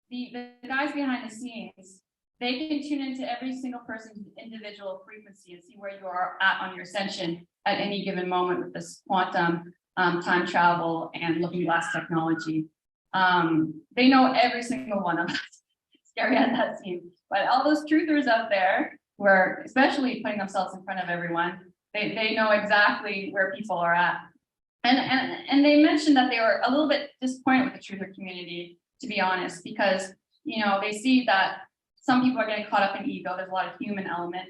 The guys behind the scenes, they can tune into every single person's individual frequency and see where you are at on your ascension at any given moment with this quantum time travel and looking glass technology. They know every single one of us. Scary as that seems, but all those truthers out there who are especially putting themselves in front of everyone, they know exactly where people are at. And they mentioned that they were a little bit disappointed with the truther community, to be honest, because they see that some people are getting caught up in ego. There's a lot of human element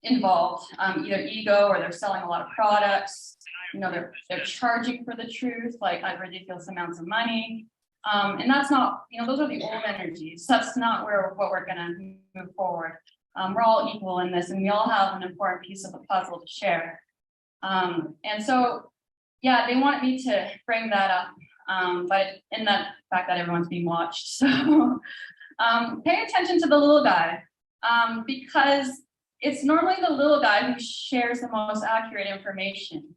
involved, either ego or they're selling a lot of products. They're charging for the truth, like ridiculous amounts of money. And that's not, those are the old energies. That's not what we're going to move forward. We're all equal in this, and we all have an important piece of the puzzle to share. And so, yeah, they wanted me to bring that up, but in that fact that everyone's being watched. So pay attention to the little guy, because it's normally the little guy who shares the most accurate information.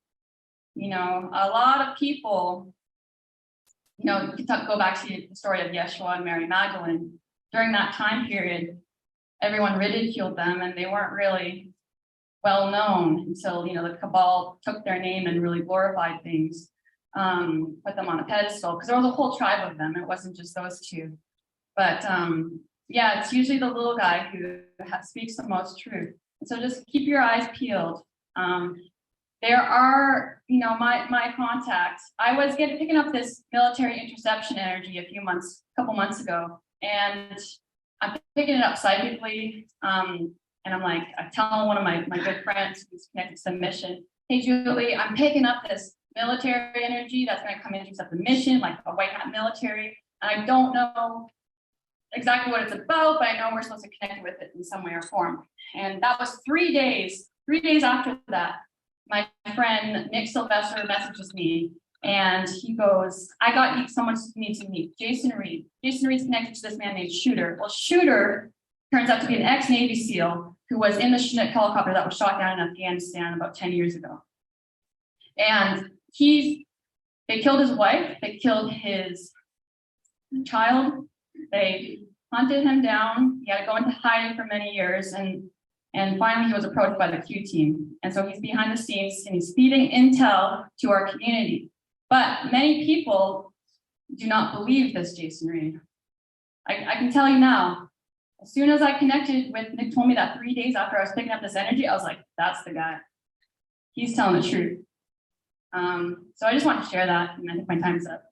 A lot of people, you can go back to the story of Yeshua and Mary Magdalene. During that time period, everyone ridiculed them, and they weren't really well known until the cabal took their name and really glorified things, put them on a pedestal, because there was a whole tribe of them. It wasn't just those two. But yeah, it's usually the little guy who speaks the most truth. And so just keep your eyes peeled. There are, my contacts. I was picking up this military interception energy a couple months ago, and I'm picking it up psychically. And I'm telling one of my good friends who's connected to the mission, hey, Julie, I'm picking up this military energy that's going to come in and intercept the mission, like a white hat military. And I don't know exactly what it's about, but I know we're supposed to connect with it in some way or form. And that was 3 days. 3 days after that, my friend Nick Sylvester messages me, and he goes, I got someone you need to meet, Jason Reed. Jason Reed's connected to this man named Shooter. Well, Shooter turns out to be an ex-Navy SEAL who was in the Chinook helicopter that was shot down in Afghanistan about 10 years ago. And they killed his wife, they killed his child, they hunted him down. He had to go into hiding for many years, and finally he was approached by the Q team. And so he's behind the scenes and he's feeding intel to our community. But many people do not believe this Jason Reed. I can tell you now, as soon as I connected with Nick, told me that 3 days after I was picking up this energy, I was like, that's the guy. He's telling the truth. So I just want to share that, and I think my time's up.